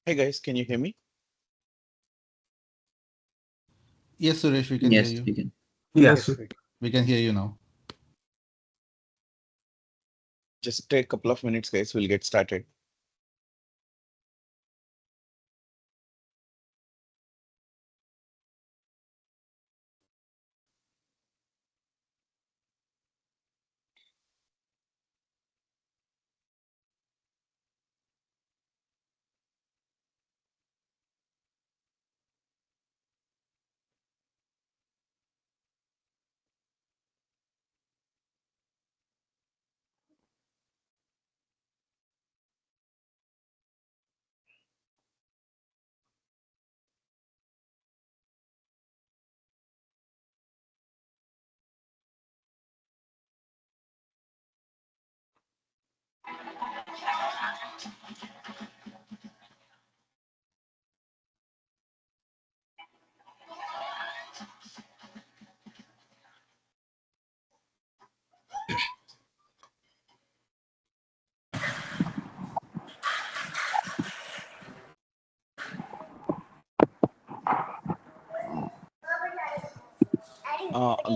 Hey guys, can you hear me? Yes, Suresh, we can hear Yes, you. we can. Yes. We can hear you now. Just take a couple of minutes, guys. We'll get started.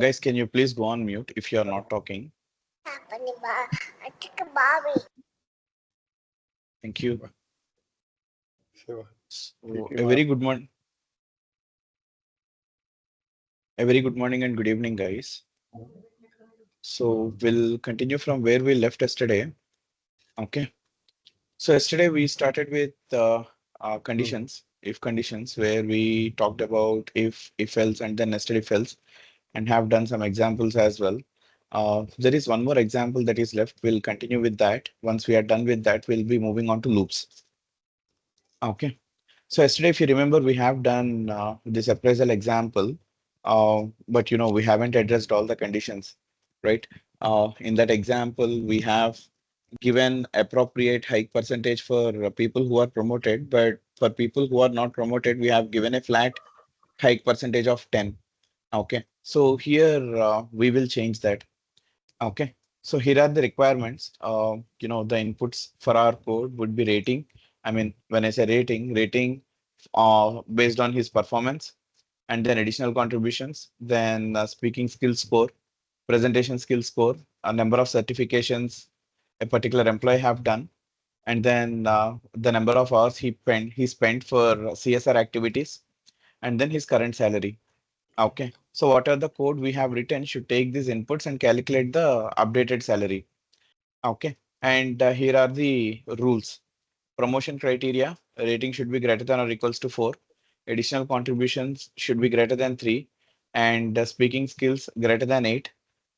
Guys, can you please go on mute if you are not talking? Thank you. So, a very good morning. A very good morning and good evening, guys. So we'll continue from where we left yesterday. Okay. So yesterday we started with conditions, if conditions, where we talked about if else, and then nested if else, and have done some examples as well. There is one more example that is left. We'll continue with that. Once we are done with that, we'll be moving on to loops. Okay. So yesterday, if you remember, we have done this appraisal example, but we haven't addressed all the conditions, right? In that example, we have given appropriate hike percentage for people who are promoted, but for people who are not promoted, we have given a flat hike percentage of 10. Okay, so here we will change that. Okay, so here are the requirements. The inputs for our code would be rating. I mean, when I say rating based on his performance, and then additional contributions, then speaking skill score, presentation skill score, a number of certifications a particular employee have done, and then the number of hours he spent for CSR activities, and then his current salary. Okay. So what are the code we have written should take these inputs and calculate the updated salary. Okay. And here are the rules. Promotion criteria, rating should be greater than or equals to 4. Additional contributions should be greater than 3. And speaking skills greater than 8.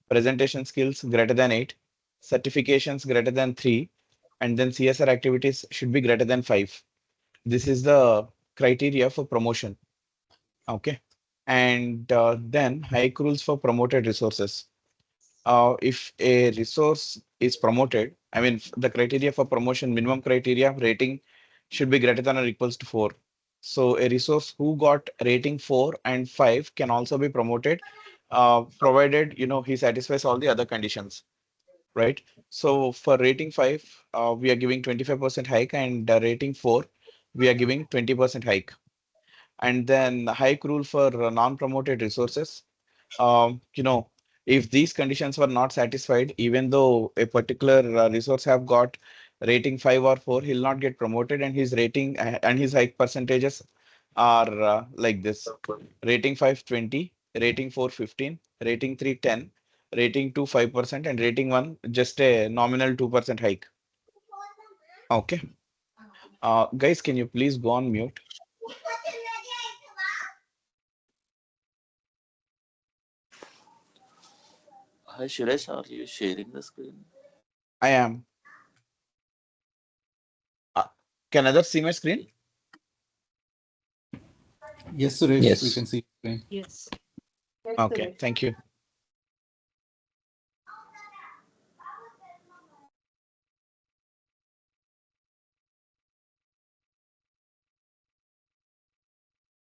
Presentation skills greater than 8. Certifications greater than 3. And then CSR activities should be greater than 5. This is the criteria for promotion. Okay. And then hike rules for promoted resources. If a resource is promoted, I mean, the criteria for promotion, minimum criteria rating should be greater than or equals to 4. So a resource who got rating 4 and 5 can also be promoted, provided, he satisfies all the other conditions, right? So for rating 5, we are giving 25% hike, and rating 4, we are giving 20% hike. And then hike rule for non-promoted resources. If these conditions were not satisfied, even though a particular resource have got rating 5 or 4, he'll not get promoted, and his rating and his hike percentages are like this: rating 5 20, rating 4 15, rating 3 10, rating 2 5%, and rating 1 just a nominal 2% hike. Okay. Guys, can you please go on mute? Hi, Suresh, are you sharing the screen? I am. Uh, can others see my screen? Yes, Suresh, we Yes. can see you. Yes. Okay, thank you.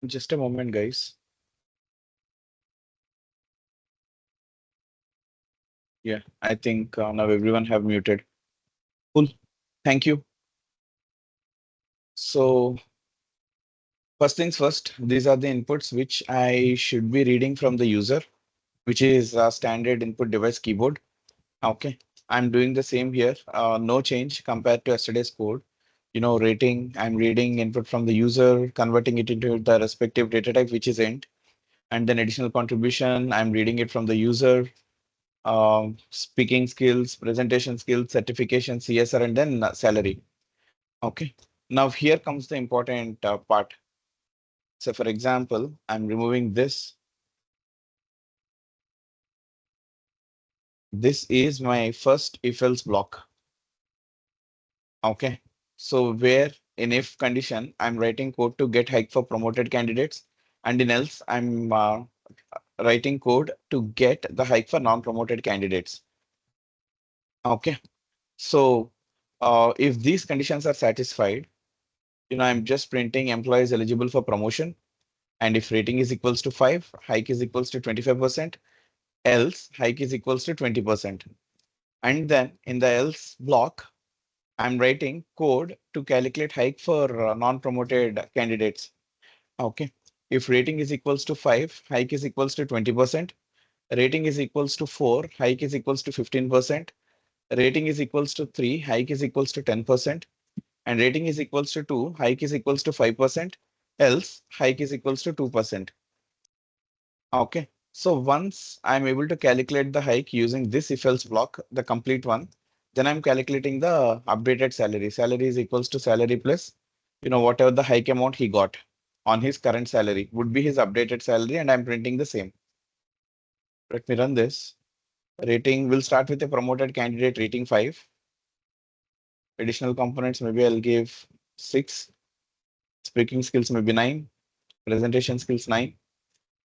Just a moment, guys. Yeah, I think now everyone have muted. Cool. Thank you. So First things first, these are the inputs which I should be reading from the user, which is a standard input device keyboard. Okay, I'm doing the same here. No change compared to yesterday's code. Rating, I'm reading input from the user, converting it into the respective data type, which is int. And then additional contribution, I'm reading it from the user, speaking skills, presentation skills, certification, CSR, and then salary. Okay. Now here comes the important part. So for example, I'm removing this. This is my first if else block. Okay. So where in if condition, I'm writing code to get hike for promoted candidates, and in else, I'm writing code to get the hike for non-promoted candidates. Okay. So if these conditions are satisfied, I'm just printing employees eligible for promotion. And if rating is equals to 5, hike is equals to 25%, else hike is equals to 20%. And then in the else block, I'm writing code to calculate hike for non-promoted candidates. Okay. If rating is equals to 5, hike is equals to 20%. Rating is equals to 4, hike is equals to 15%. Rating is equals to 3, hike is equals to 10%. And rating is equals to 2, hike is equals to 5%. Else hike is equals to 2%. Okay. So once I'm able to calculate the hike using this if else block, the complete one, then I'm calculating the updated salary. Salary is equals to salary plus, whatever the hike amount he got on his current salary would be his updated salary, and I'm printing the same. Let me run this. Rating will start with a promoted candidate rating 5. Additional components, maybe I'll give 6. Speaking skills, maybe 9. Presentation skills, 9.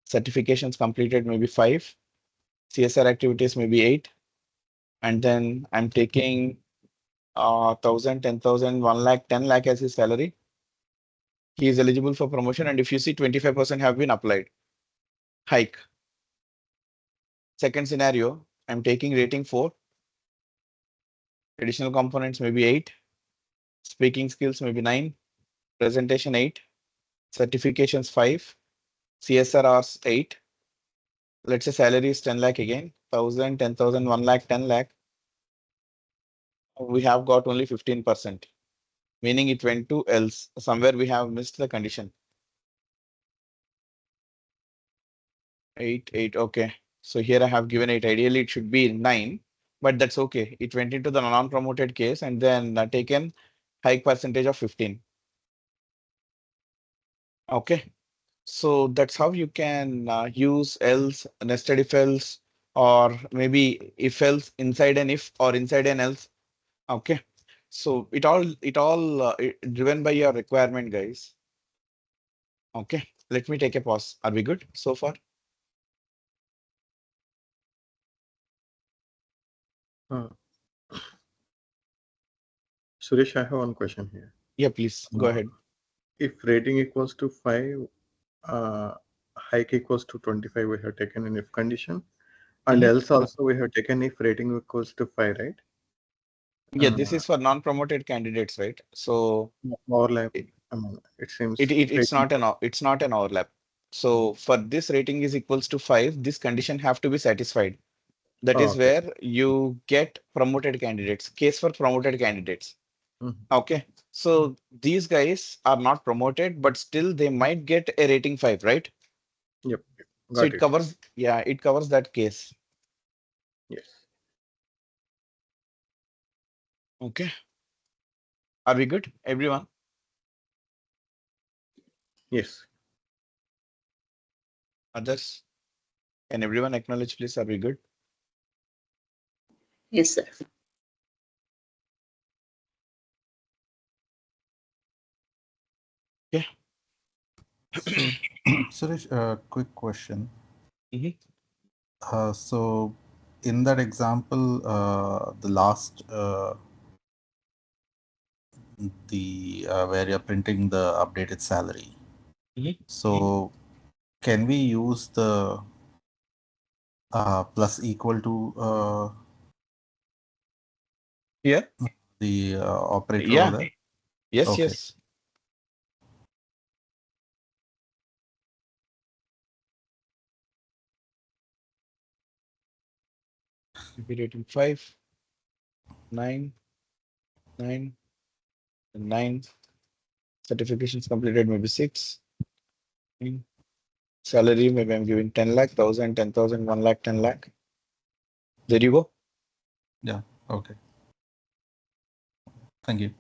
Certifications completed, maybe 5. CSR activities, maybe 8. And then I'm taking 1,000, 10,000, 1 lakh, 10 lakh as his salary. He is eligible for promotion. And if you see 25% have been applied, hike. Second scenario, I'm taking rating 4. Additional components, maybe 8. Speaking skills, maybe 9. Presentation 8. Certifications 5. CSRs 8. Let's say salary is 10 lakh again. 1,000, 10,000, 1 lakh, 10 lakh. We have got only 15%, meaning it went to else. Somewhere we have missed the condition. 8, 8. Okay. So here I have given 8. Ideally, it should be 9, but that's okay. It went into the non-promoted case and then taken high percentage of 15. Okay. So that's how you can use else, nested if else, or maybe if else inside an if or inside an else. Okay. So it all driven by your requirement, guys. Okay. Let me take a pause. Are we good so far? Suresh, I have one question here. Yeah, please go ahead. If rating equals to 5, hike equals to 25, we have taken an if condition. And else also we have taken if rating equals to 5, right? Yeah, this is for non-promoted candidates, right? So overlap. I mean, it seems it's not an overlap. So for this rating is equals to 5, this condition have to be satisfied. That is okay. where you get promoted candidates, case for promoted candidates. Okay. So these guys are not promoted, but still they might get a rating 5, right? Yep. So it covers, it covers that case. Yes. Okay. Are we good, everyone? Yes. Others? Can everyone acknowledge, please? Are we good? Yes, sir. Yeah. Suresh, quick question. Mhm. So in that example, the last where you're printing the updated salary. So can we use the plus equal to Here? the operator Yeah. over there? Yes, Okay. yes. maybe rating 5, 9, 9, and 9. Certifications completed, maybe 6. Salary, maybe I'm giving 10 lakh, 1,000, 10,000, 1 lakh, 10 lakh. There you go. Yeah. Okay. Thank you.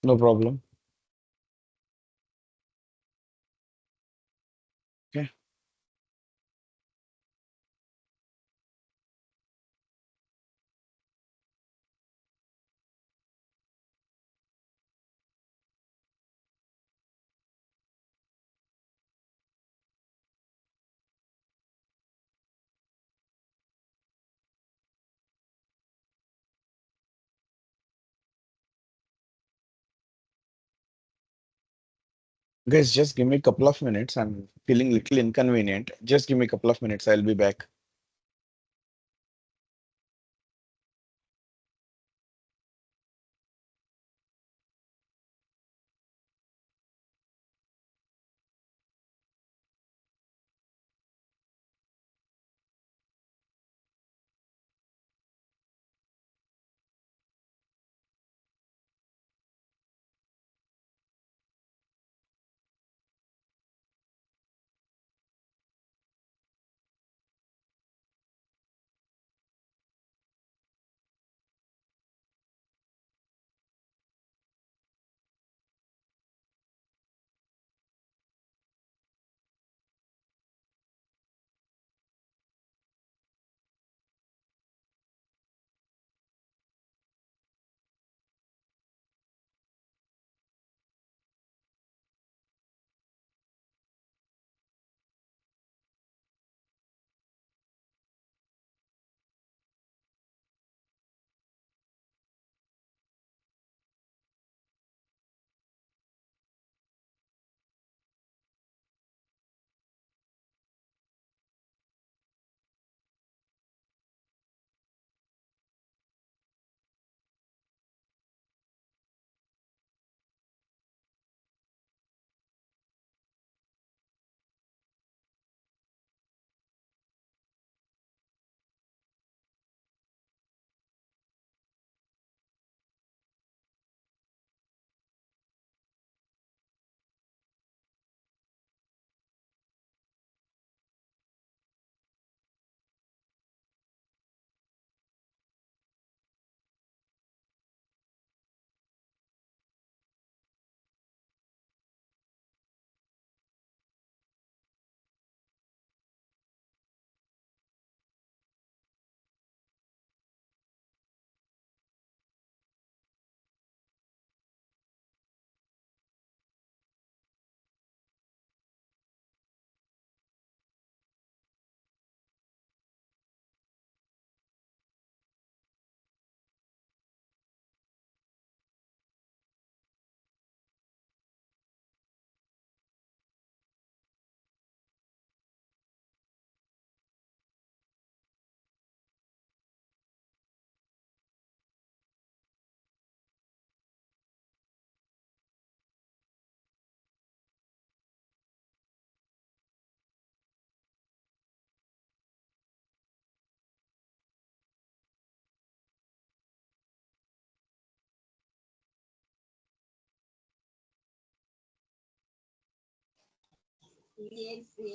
No problem. Okay. Guys, just give me a couple of minutes. I'm feeling little inconvenient. Just give me a couple of minutes. I'll be back.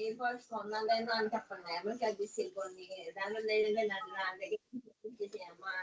Which bus కొన్నాలేను అని చెప్పండి ఎవరికి అది తీసుకెళ్ళిపోండి దానిలో లేదంటే నా దగ్గర అమ్మా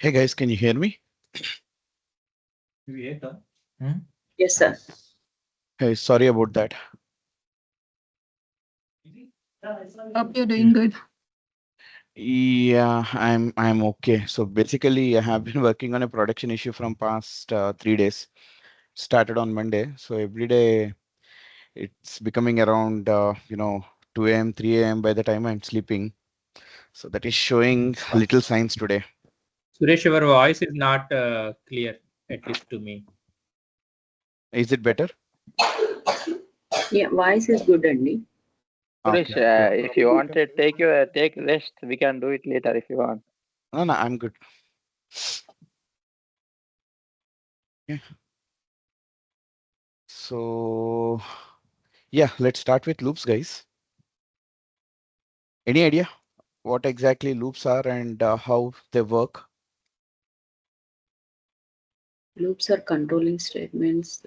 Hey guys, can you hear me? Yes, sir. Hey, sorry about that. Hope you're doing good. Yeah, I'm okay. So basically, I have been working on a production issue from past 3 days. Started on Monday, so every day it's becoming around 2 a.m., 3 a.m. by the time I'm sleeping. So that is showing little signs today. Suresh, your voice is not clear, at least to me. Is it better? Yeah, voice is good, Andy. Suresh, Okay. if you want to take rest, we can do it later if you want. No, I'm good. Yeah. So yeah, let's start with loops, guys. Any idea what exactly loops are and how they work? Loops are controlling statements.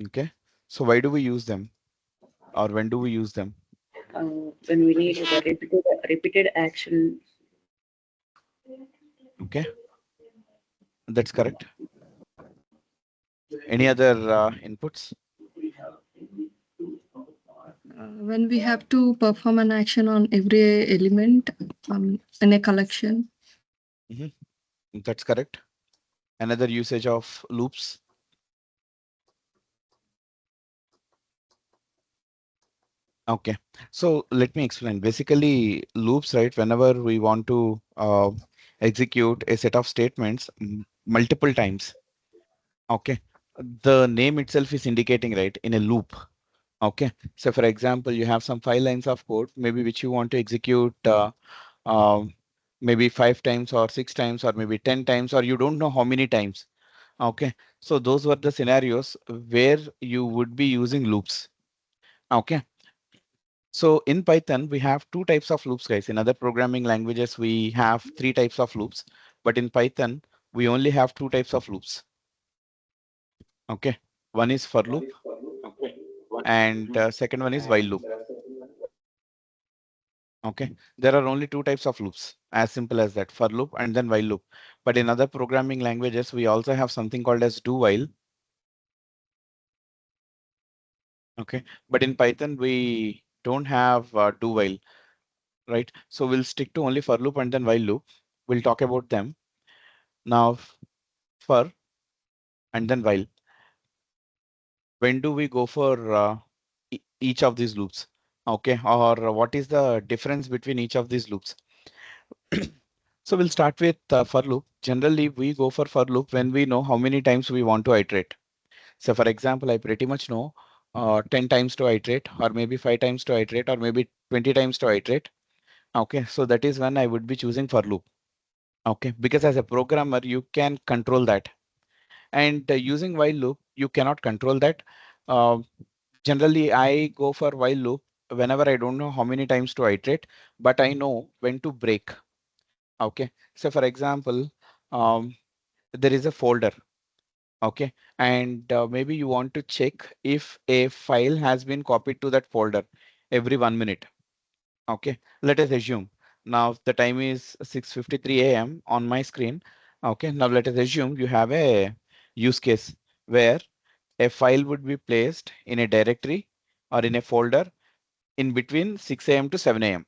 Okay. So why do we use them? Or when do we use them? When we need the repeated action. Okay. That's correct. Any other inputs? When we have to perform an action on every element in a collection. That's correct. Another usage of loops. Okay. So let me explain. Basically, loops, right? Whenever we want to execute a set of statements multiple times. Okay. The name itself is indicating, right, in a loop. Okay. So for example, you have some 5 lines of code, maybe which you want to execute maybe 5 times or 6 times or maybe 10 times, or you don't know how many times. Okay. So those were the scenarios where you would be using loops. Okay. So in Python, we have two types of loops, guys. In other programming languages, we have 3 types of loops, but in Python, we only have 2 types of loops. Okay. One is for loop and second one is while loop. Okay. There are only 2 types of loops, as simple as that, for loop and then while loop. But in other programming languages, we also have something called as do while. Okay. But in Python, we don't have do while, right? So we'll stick to only for loop and then while loop. We'll talk about them. Now, for and then while. When do we go for each of these loops? Okay. Or what is the difference between each of these loops? So we'll start with for loop. Generally, we go for loop when we know how many times we want to iterate. So for example, I pretty much know 10 times to iterate, or maybe 5 times to iterate, or maybe 20 times to iterate. Okay, so that is when I would be choosing for loop. Okay, because as a programmer, you can control that. And using while loop, you cannot control that. Uh, Generally, I go for while loop whenever I don't know how many times to iterate, but I know when to break. Okay, so for example, there is a folder. Okay, and maybe you want to check if a file has been copied to that folder every 1 minute. Okay, let us assume now the time is 6:53 a.m. on my screen. Okay, now let us assume you have a use case where a file would be placed in a directory or in a folder in between 6 a.m. to 7 a.m.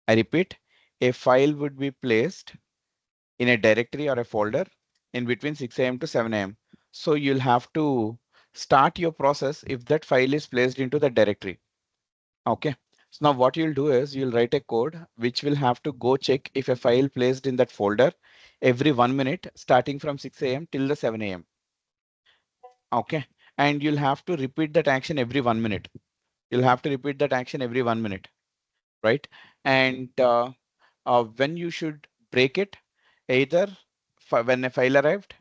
I repeat, a file would be placed in a directory or a folder in between 6 a.m. to 7 a.m. So you'll have to start your process if that file is placed into the directory. Okay. So now what you'll do is you'll write a code which will have to go check if a file placed in that folder every 1 minute starting from 6 a.m. till the 7 a.m. Okay. And you'll have to repeat that action every 1 minute. You'll have to repeat that action every 1 minute, right? And when you should break it, either when a file arrived,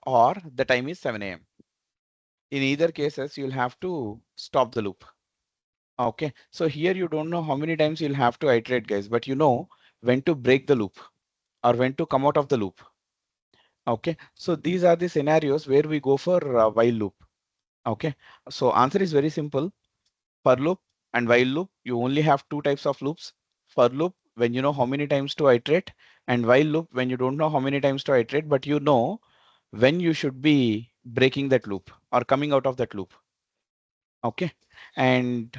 or the time is 7 a.m. In either cases, you'll have to stop the loop. Okay, so here you don't know how many times you'll have to iterate, guys, but you know when to break the loop or when to come out of the loop. Okay, so these are the scenarios where we go for while loop. Okay, so answer is very simple. For loop, And while loop, you only have two types of loops. For loop, when you know how many times to iterate, and while loop, when you don't know how many times to iterate, but you know when you should be breaking that loop or coming out of that loop. Okay. And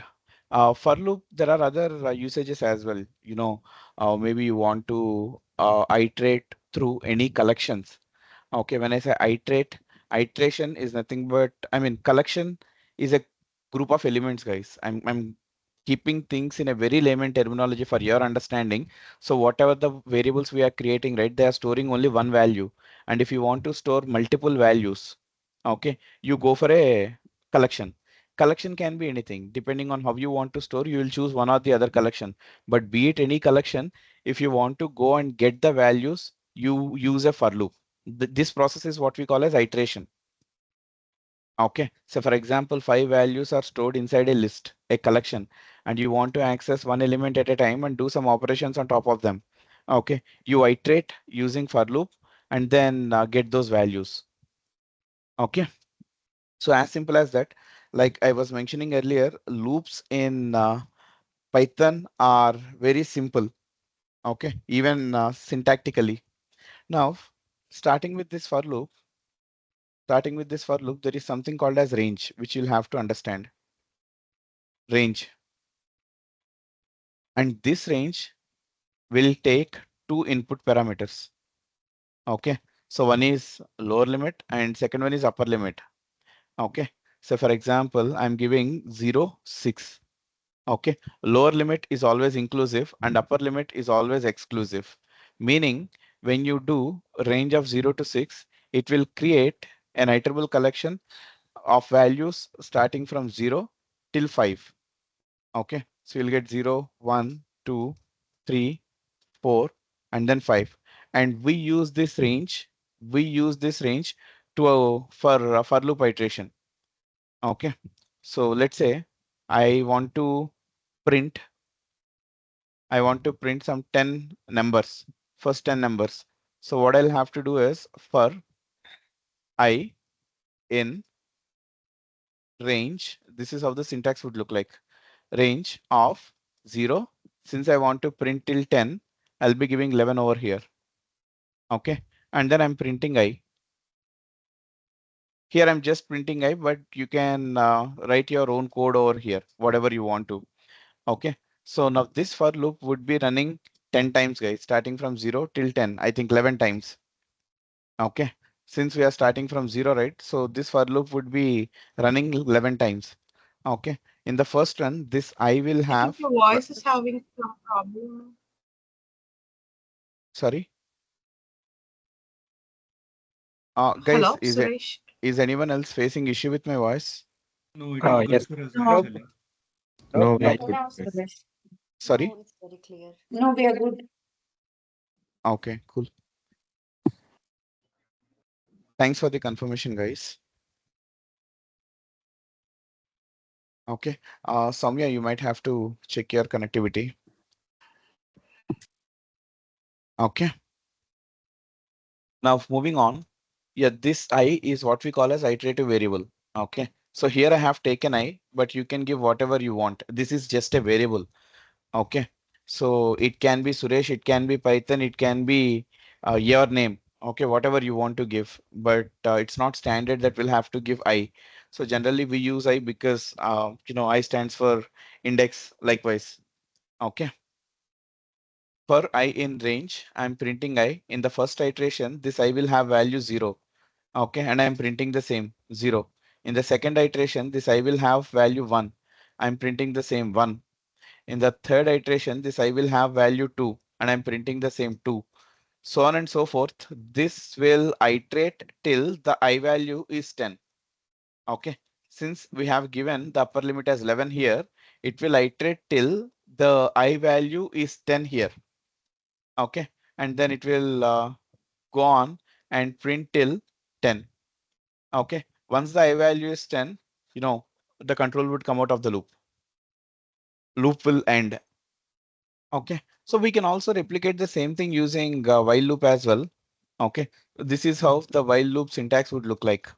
for loop, there are other usages as well. Maybe you want to iterate through any collections. Okay, when I say iterate, iteration is nothing but, I mean, collection is a group of elements, guys. I'm keeping things in a very layman terminology for your understanding. So whatever the variables we are creating, right, they are storing only one value. And if you want to store multiple values, okay, you go for a collection. Collection can be anything. Depending on how you want to store, you will choose one or the other collection. But be it any collection, if you want to go and get the values, you use a for loop. This process is what we call as iteration. Okay, so for example, 5 values are stored inside a list, a collection, and you want to access one element at a time and do some operations on top of them. Okay, you iterate using for loop and then get those values. Okay, so as simple as that. Like I was mentioning earlier, loops in Python are very simple. Okay, even syntactically. Now, starting with this for loop, there is something called as range, which you'll have to understand. Range. And this range will take two input parameters. Okay. So one is lower limit and second one is upper limit. Okay. So for example, I'm giving 0, 6. Okay. Lower limit is always inclusive and upper limit is always exclusive. Meaning when you do range of 0 to 6, it will create an iterable collection of values starting from 0 till 5. Okay, so you'll get 0, 1, 2, 3, 4, and then 5. And we use this range. To for loop iteration. Okay, so let's say I want to print. Some 10 numbers. First 10 numbers. So what I'll have to do is for I in range. This is how the syntax would look like. Range of 0. Since I want to print till 10, I'll be giving 11 over here. Okay. And then I'm printing I. Here I'm just printing I, but you can write your own code over here, whatever you want to. Okay. So now this for loop would be running 10 times, guys, starting from 0 till 10, I think 11 times. Okay. Since we are starting from 0, right? So this for loop would be running 11 times. Okay. In the first run, this I will have. Your voice is having some problem. Sorry. Guys, Hello, Suresh. is anyone else facing issue with my voice? No, it Oh, is yes. good for us No. actually. No, we No. are good. Suresh. Sorry. No, it's very clear. No, we are good. Okay, cool. Thanks for the confirmation, guys. Okay. Soumya, you might have to check your connectivity. Okay. Now moving on. Yeah, this I is what we call as iterative variable. Okay. So here I have taken I, but you can give whatever you want. This is just a variable. Okay. So it can be Suresh, it can be Python, it can be your name. Okay, whatever you want to give, but it's not standard that we'll have to give I. So generally we use I because I stands for index likewise. Okay. For I in range, I'm printing I. In the first iteration, this I will have value 0. Okay, and I'm printing the same 0. In the second iteration, this I will have value 1. I'm printing the same 1. In the third iteration, this I will have value 2 and I'm printing the same 2. So on and so forth. This will iterate till the I value is 10. Okay. Since we have given the upper limit as 11 here, it will iterate till the I value is 10 here. Okay. And then it will go on and print till 10. Okay. Once the I value is 10, the control would come out of the loop. Loop will end. Okay, so we can also replicate the same thing using while loop as well. Okay, this is how the while loop syntax would look like.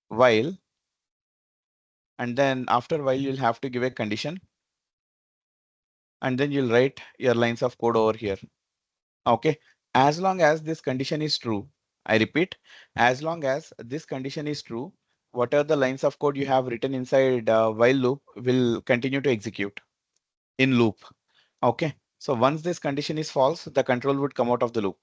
While, And then after while you'll have to give a condition. And then you'll write your lines of code over here. Okay. As long as this condition is true, I repeat, as long as this condition is true, what are the lines of code you have written inside while loop will continue to execute in loop. Okay. So once this condition is false, the control would come out of the loop.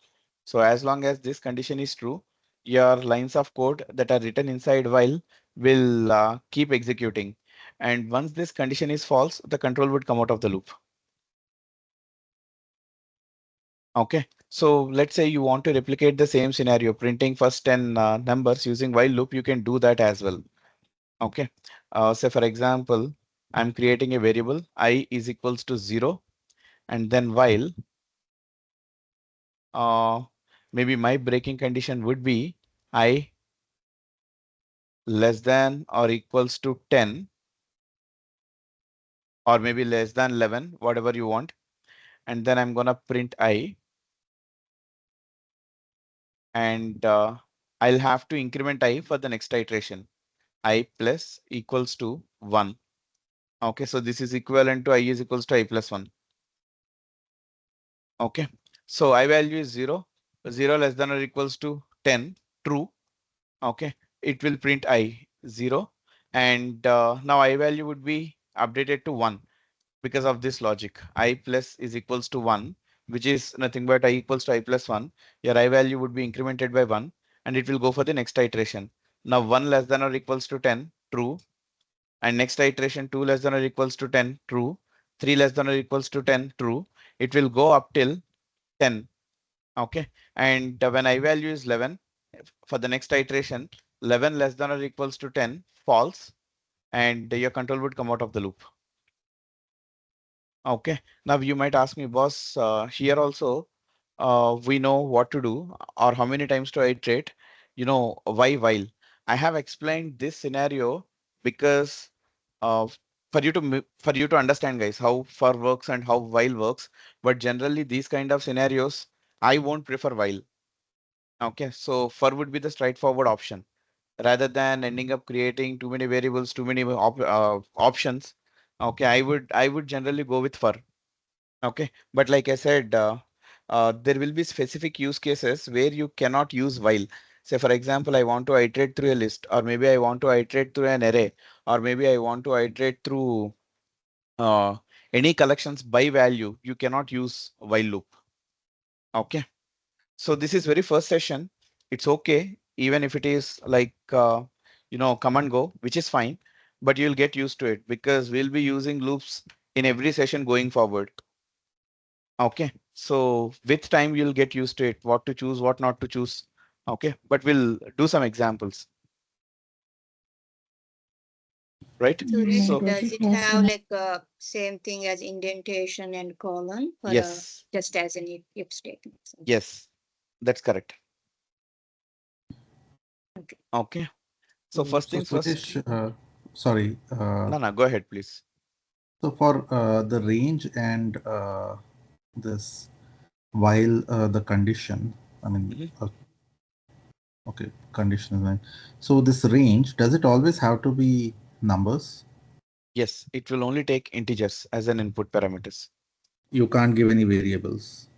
So as long as this condition is true, your lines of code that are written inside while will keep executing. And once this condition is false, the control would come out of the loop. Okay, so let's say you want to replicate the same scenario, printing first 10 numbers using while loop, you can do that as well. Okay, so for example, I'm creating a variable I is equals to 0, and then while maybe my breaking condition would be I less than or equals to 10, or maybe less than 11, whatever you want. And then I'm gonna print I, and I'll have to increment I for the next iteration. I plus equals to 1. Okay, so this is equivalent to I is equals to I plus 1. Okay, so I value is 0, 0 less than or equals to 10, true. Okay, it will print I 0, and now I value would be updated to 1 because of this logic. I plus is equals to 1, which is nothing but I equals to I plus 1. Your I value would be incremented by 1, and it will go for the next iteration. Now 1 less than or equals to 10, true. And next iteration 2 less than or equals to 10, true. 3 less than or equals to 10, true. It will go up till 10. Okay. And when I value is 11, for the next iteration, 11 less than or equals to 10, false. And your control would come out of the loop. Okay. Now you might ask me, boss, here also, we know what to do or how many times to iterate, why while. I have explained this scenario because for you to understand, guys, how for works and how while works. But generally these kind of scenarios, I won't prefer while. Okay, so for would be the straightforward option rather than ending up creating too many variables, too many options. Okay, I would generally go with for. Okay, but like I said, there will be specific use cases where you cannot use while. Say, for example, I want to iterate through a list, or maybe I want to iterate through an array, or maybe I want to iterate through any collections by value. You cannot use while loop. Okay, so this is very first session. It's okay, even if it is like, come and go, which is fine, but you'll get used to it because we'll be using loops in every session going forward. Okay, so with time you'll get used to it, what to choose, what not to choose. Okay, but we'll do some examples. Right? Suresh, So does it have like same thing as indentation and colon for yes, just as an if statement? yes, that's correct. Okay. Okay, so first things first. Suresh, sorry. No, go ahead, please. So for the range and this while the condition, I mean, okay, condition is like, so this range, does it always have to be numbers? Yes, it will only take integers as an input parameters. You can't give any variables.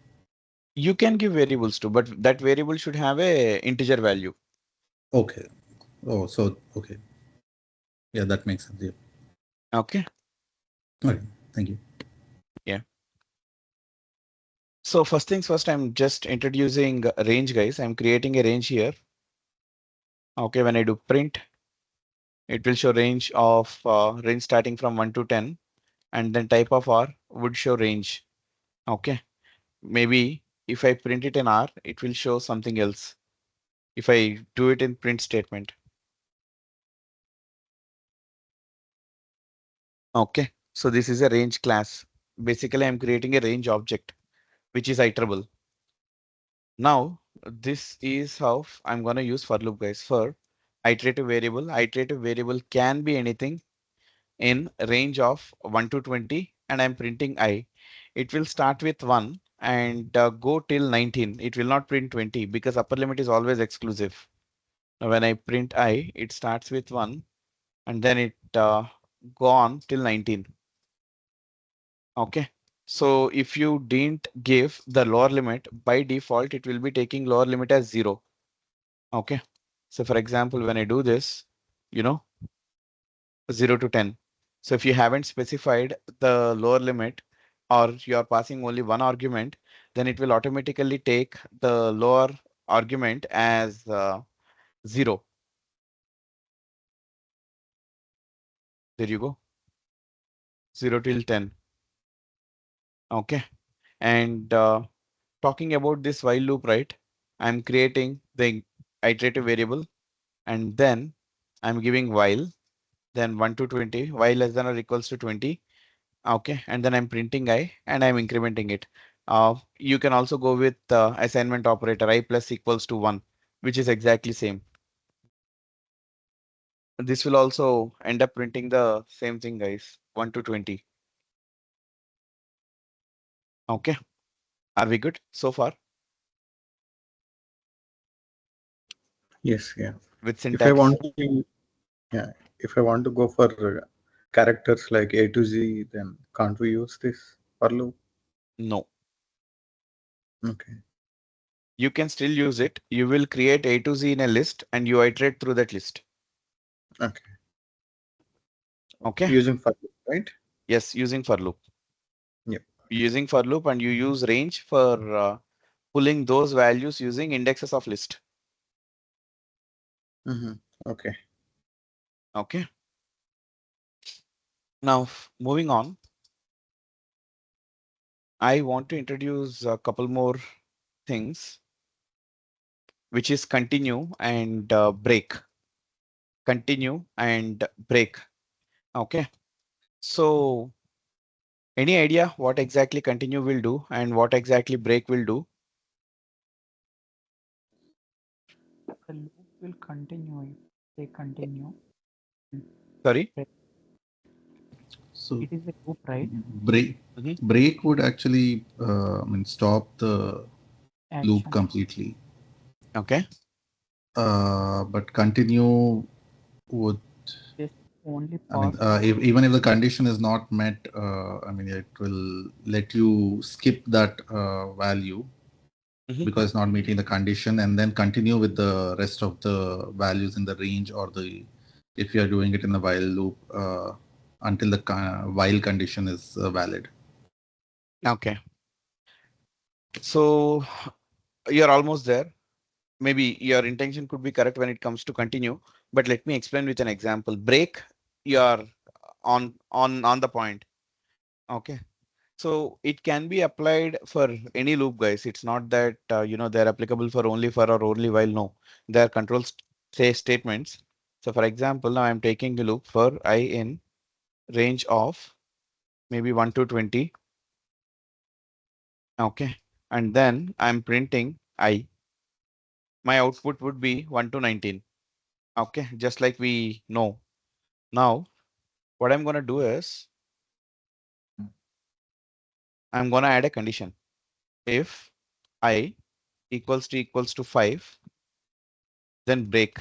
You can give variables too, but that variable should have a integer value. Okay. Oh, so okay. Yeah, that makes sense. Yeah. Okay. Okay. Thank you. Yeah. So first things first, I'm just introducing a range, guys. I'm creating a range here. Okay, when I do print, it will show range of range starting from 1 to 10, and then type of R would show range. Okay, maybe if I print it in R, it will show something else. If I do it in print statement. Okay, so this is a range class. Basically, I'm creating a range object, which is iterable. Now, this is how I'm going to use for loop, guys. For iterative variable can be anything in range of 1 to 20, and I'm printing I. It will start with 1 and go till 19. It will not print 20 because upper limit is always exclusive. Now, when I print I, it starts with 1 and then it go on till 19. Okay. So if you didn't give the lower limit, by default, it will be taking lower limit as 0. Okay. So for example, when I do this, 0 to 10. So if you haven't specified the lower limit or you are passing only one argument, then it will automatically take the lower argument as 0. There you go. 0 till 10. Okay. And talking about this while loop, right? I'm creating the iterative variable and then I'm giving while, then 1 to 20, while less than or equals to 20. Okay, and then I'm printing I and I'm incrementing it. You can also go with assignment operator I plus equals to 1, which is exactly same. This will also end up printing the same thing, guys, 1 to 20. Okay, are we good so far? Yes, yeah. With If I syntax? want to, yeah, if I want to go for characters like A to Z, then can't we use this for loop? No. Okay. You can still use it. You will create A to Z in a list and you iterate through that list. Okay. Okay. Using for loop, right? Yes, using for loop. Yep. Using for loop, and you use range for pulling those values using indexes of list. Okay. Okay. Now, moving on, I want to introduce a couple more things, which is continue and break. Continue and break. Okay. So, any idea what exactly continue will do and what exactly break will do? The loop will continue if they continue. Sorry? So It is a loop, right? break would actually stop the loop Action. completely. Okay. But continue would Just only I pause. mean, even if the condition is not met, it will let you skip that value because it's not meeting the condition, and then continue with the rest of the values in the range or if you are doing it in the while loop until the while condition is valid. Okay. So you're almost there. Maybe your intention could be correct when it comes to continue, but let me explain with an example. Break, you're on the point. Okay. So it can be applied for any loop, guys. It's not that they're applicable for or only while. No, they're control statements. So for example, now I'm taking a loop for I in range of maybe 1 to 20. Okay, and then I'm printing I. My output would be 1 to 19. Okay, just like we know. Now, what I'm gonna do is I'm gonna add a condition. If I equals to 5, then break.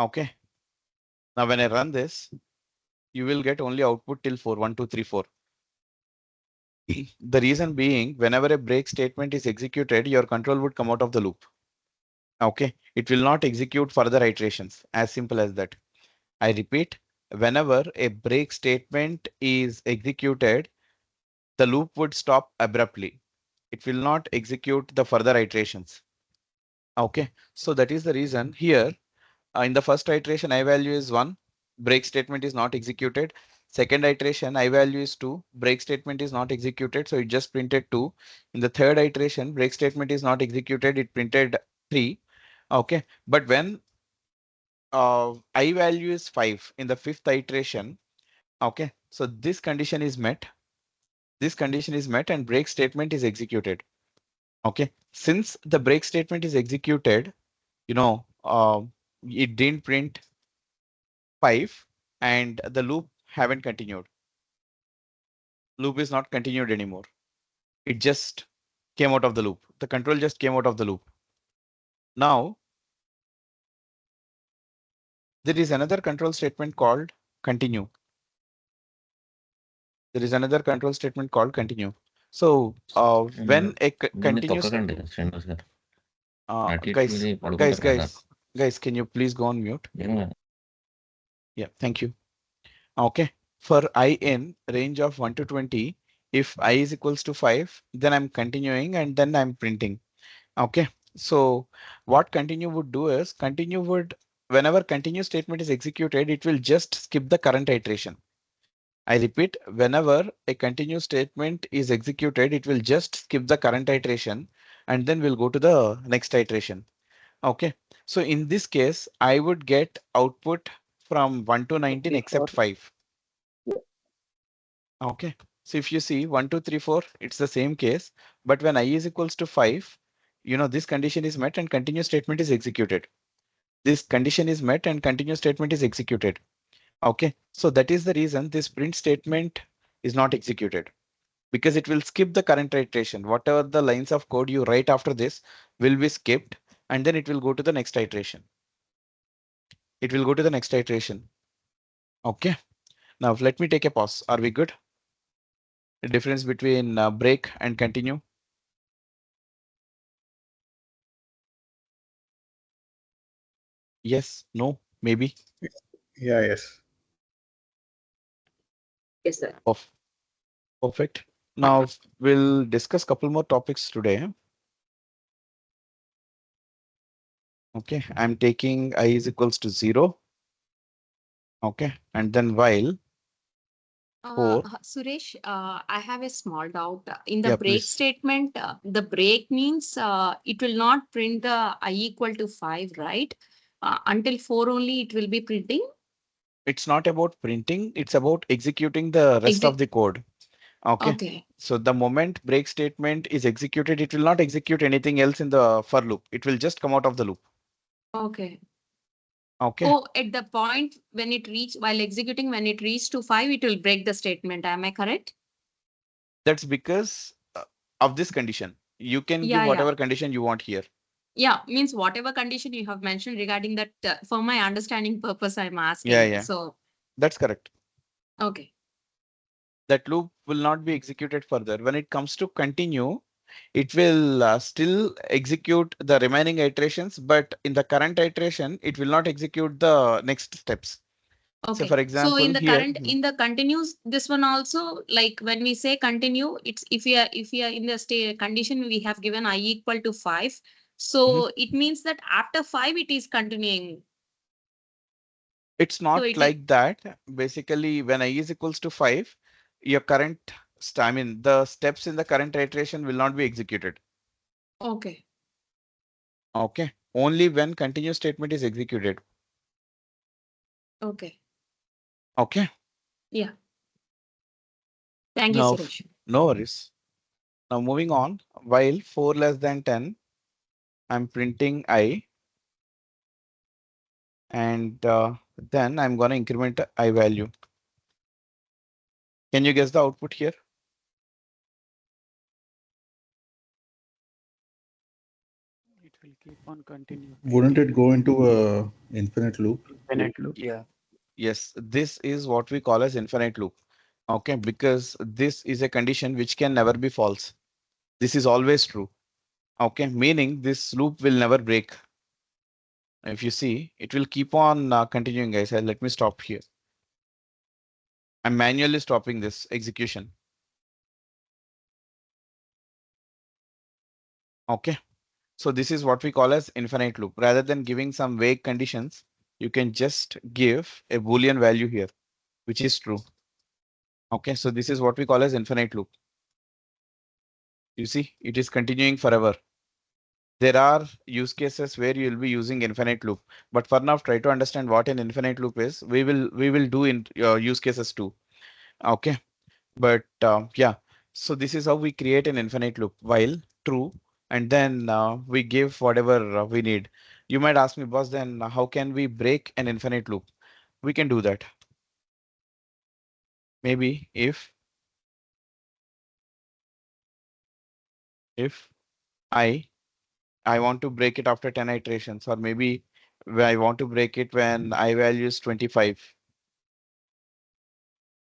Okay. Now when I run this, you will get only output till 4, 1, 2, 3, 4. The reason being, whenever a break statement is executed, your control would come out of the loop. Okay, it will not execute further iterations. As simple as that. I repeat, whenever a break statement is executed, the loop would stop abruptly. It will not execute the further iterations. Okay, so that is the reason here in the first iteration, I value is 1, break statement is not executed. Second iteration, I value is 2, break statement is not executed, so it just printed 2. In the third iteration, break statement is not executed, it printed 3. Okay, but when I value is 5 in the fifth iteration, okay, so this condition is met. This condition is met and break statement is executed. Okay, since the break statement is executed, it didn't print 5 and the loop haven't continued. Loop is not continued anymore. It just came out of the loop. The control just came out of the loop. Now, there is another control statement called continue. There is another control statement called continue. So when a continuous guys, can you please go on mute? Yeah, thank you. Okay, for I in range of 1 to 20, if I is equals to 5, then I'm continuing and then I'm printing. Okay, so what continue would do is continue would, whenever continue statement is executed, it will just skip the current iteration. I repeat, whenever a continue statement is executed, it will just skip the current iteration and then we'll go to the next iteration. Okay, so in this case, I would get output from 1 to 19 except 5. Okay, so if you see 1, 2, 3, 4, it's the same case, but when I is equals to 5, this condition is met and continuous statement is executed. This condition is met and continuous statement is executed. Okay, so that is the reason this print statement is not executed, because it will skip the current iteration. Whatever the lines of code you write after this will be skipped and then it will go to the next iteration. It will go to the next iteration. Okay, now let me take a pause. Are we good? The difference between break and continue. Yes, no, maybe. Yeah, yes. Yes, sir. Perfect. Now we'll discuss a couple more topics today. Okay, I'm taking I is equals to 0. Okay, and then while. Suresh, I have a small doubt. In the Yeah, break please. statement, the break means it will not print the I equal to 5, right? Until 4 only it will be printing. It's not about printing, it's about executing the rest of the code. Okay. Okay. So the moment break statement is executed, it will not execute anything else in the for loop. It will just come out of the loop. Okay. Okay. Oh, at the point when it while executing, when it reaches to 5, it will break the statement. Am I correct? That's because of this condition. You can give Yeah, whatever condition you want here. Yeah, means whatever condition you have mentioned regarding that, for my understanding purpose, I'm asking. Yeah. So, That's correct. okay. That loop will not be executed further. When it comes to continue, it will still execute the remaining iterations, but in the current iteration, it will not execute the next steps. Okay. So for example, in the here, in the continues, this one also, like when we say continue, it's if we are in the condition we have given I equal to 5. So it means that after 5 it is continuing. it's not like that. Basically, when I is equals to 5, your current, the steps in the current iteration will not be executed. Okay. Okay. Only when continuous statement is executed. Okay. Okay. Yeah. Thank you, Now, Suresh. no worries. Now moving on, while 4 less than 10, I'm printing I. And then I'm going to increment I value. Can you guess the output here? It will keep on continuing. Wouldn't it go into a infinite loop? Infinite loop. Yeah. Yes, this is what we call as infinite loop. Okay, because this is a condition which can never be false. This is always true. Okay, meaning this loop will never break. If you see, it will keep on continuing, guys. Let me stop here. I'm manually stopping this execution. Okay, so this is what we call as infinite loop. Rather than giving some vague conditions, you can just give a Boolean value here, which is true. Okay, so this is what we call as infinite loop. You see, it is continuing forever. There are use cases where you will be using infinite loop, but for now, try to understand what an infinite loop is. We will do in use cases too. Okay, but yeah, so this is how we create an infinite loop while true, and then we give whatever we need. You might ask me, boss, then how can we break an infinite loop? We can do that. Maybe if I want to break it after 10 iterations, or maybe where I want to break it when I value is 25.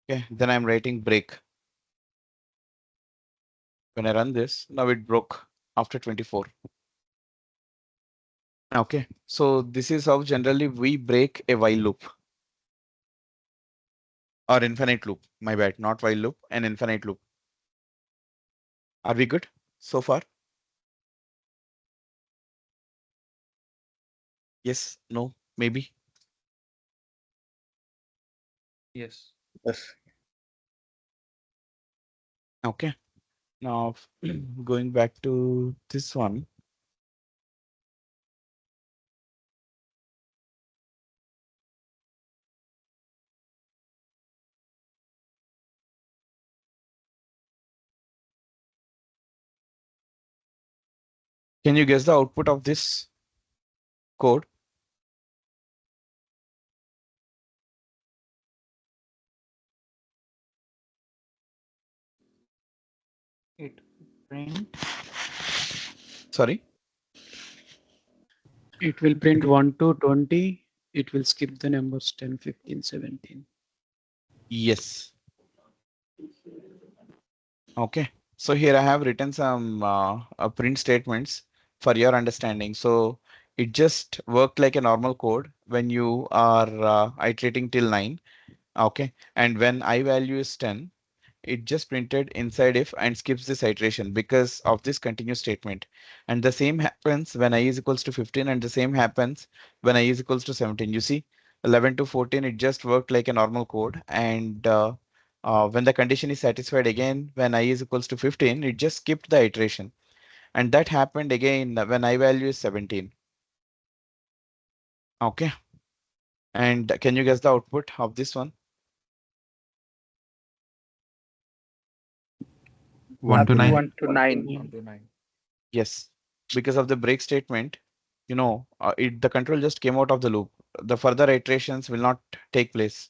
Okay, then I'm writing break. When I run this, now it broke after 24. Okay, so this is how generally we break a while loop or infinite loop. My bad, not while loop, an infinite loop. Are we good so far? Yes, no, maybe. Yes. Yes. Okay, now going back to this one. Can you guess the output of this code? It print. Sorry. It will print 1 to 20. It will skip the numbers 10, 15, 17. Yes. Okay. So here I have written some print statements for your understanding. So it just worked like a normal code when you are iterating till 9. Okay. And when I value is 10, it just printed inside if and skips this iteration because of this continuous statement. And the same happens when I is equals to 15 and the same happens when I is equals to 17. You see, 11 to 14, it just worked like a normal code. And when the condition is satisfied again, when I is equals to 15, it just skipped the iteration. And that happened again when I value is 17. Okay. And can you guess the output of this one? 1 to 9. 1 to 9. 1 to 9. Yes, because of the break statement, the control just came out of the loop. The further iterations will not take place.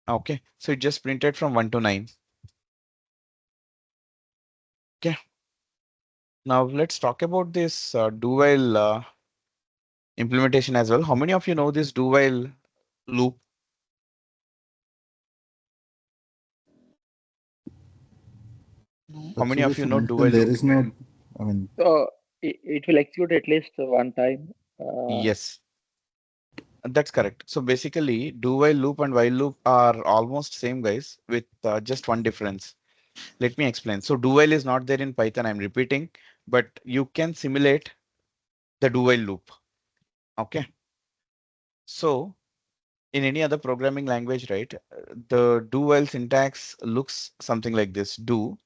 Okay, so it just printed from 1 to 9. Okay. Now let's talk about this do while implementation as well. How many of you know this do while loop? How many of you know do while There loop? is no, I mean, So it will execute at least one time. Yes, that's correct. So basically, do while loop and while loop are almost same, guys, with just one difference. Let me explain. So do while is not there in Python. I'm repeating, but you can simulate the do while loop. Okay. So in any other programming language, right, the do while syntax looks something like this: do,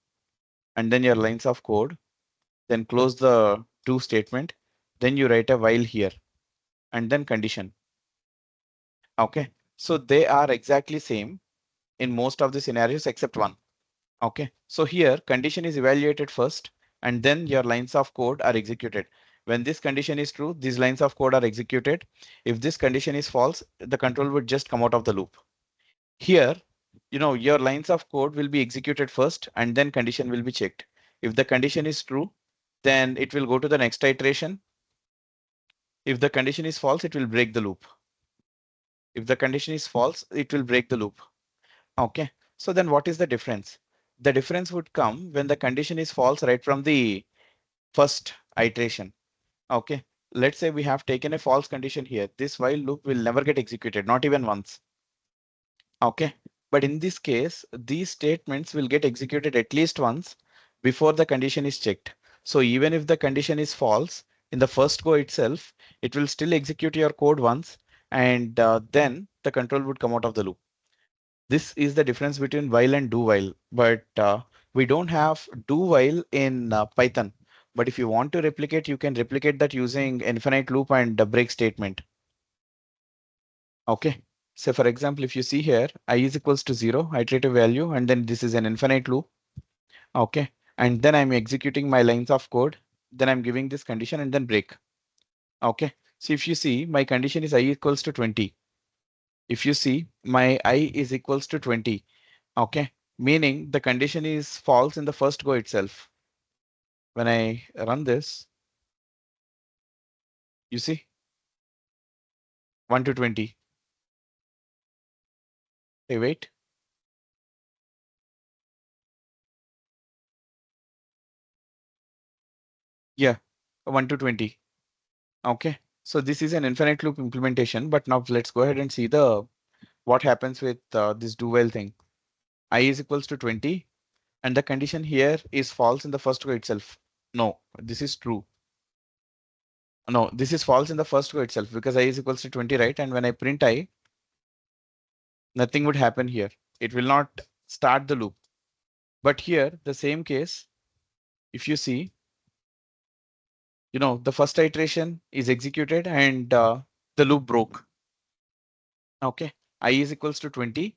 and then your lines of code, then close the do statement, then you write a while here, and then condition. Okay. So they are exactly same in most of the scenarios except one. Okay, so here condition is evaluated first and then your lines of code are executed. When this condition is true, these lines of code are executed. If this condition is false, the control would just come out of the loop. Here, your lines of code will be executed first and then condition will be checked. If the condition is true, then it will go to the next iteration. If the condition is false, it will break the loop. If the condition is false, it will break the loop. Okay, so then what is the difference? The difference would come when the condition is false right from the first iteration. Okay, let's say we have taken a false condition here. This while loop will never get executed, not even once. Okay, but in this case, these statements will get executed at least once before the condition is checked. So even if the condition is false in the first go itself, it will still execute your code once and then the control would come out of the loop. This is the difference between while and do while, but we don't have do while in Python. But if you want to replicate, you can replicate that using infinite loop and the break statement. Okay. So for example, if you see here, I is equals to 0, iterative value, and then this is an infinite loop. Okay. And then I'm executing my lines of code. Then I'm giving this condition and then break. Okay. So if you see, my condition is I equals to 20. If you see, my I is equals to 20. Okay, meaning the condition is false in the first go itself. When I run this, you see, 1 to 20. Hey, wait. Yeah, 1 to 20. Okay. So this is an infinite loop implementation, but now let's go ahead and see what happens with this do while thing. I is equals to 20, and the condition here is false in the first row itself. No, this is true. No, this is false in the first row itself because I is equals to 20, right? And when I print I, nothing would happen here. It will not start the loop. But here, the same case, if you see, the first iteration is executed and the loop broke. Okay, I is equals to 20.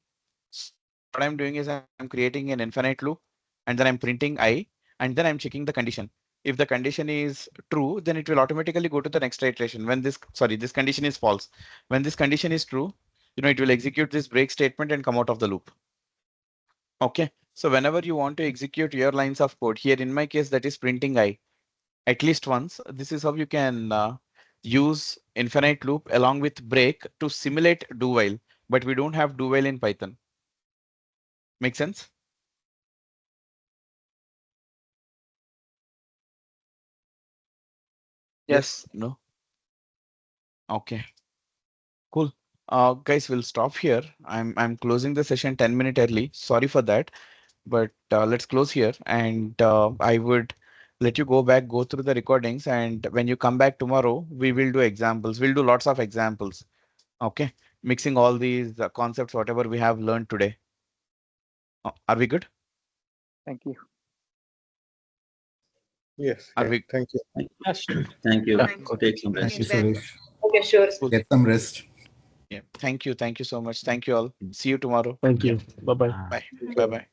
So what I'm doing is I'm creating an infinite loop and then I'm printing I and then I'm checking the condition. If the condition is true, then it will automatically go to the next iteration. When this condition is false. When this condition is true, it will execute this break statement and come out of the loop. Okay, so whenever you want to execute your lines of code here, in my case, that is printing I at least once. This is how you can use infinite loop along with break to simulate do while, but we don't have do while in Python. Make sense? Yes. No. Okay. Cool. Guys, we'll stop here. I'm closing the session 10 minutes early. Sorry for that, but let's close here. And I would let you go through the recordings. And when you come back tomorrow, we will do examples. We'll do lots of examples. Okay. Mixing all these concepts, whatever we have learned today. Are we good? Thank you. Yes. Are Yeah. we? Thank you. Thank you. Okay. Take some Thank rest. you, Suresh. Okay, sure. Cool. Get some rest. Yeah. Thank you. Thank you so much. Thank you all. See you tomorrow. Thank you. Bye-bye. Bye. Bye-bye.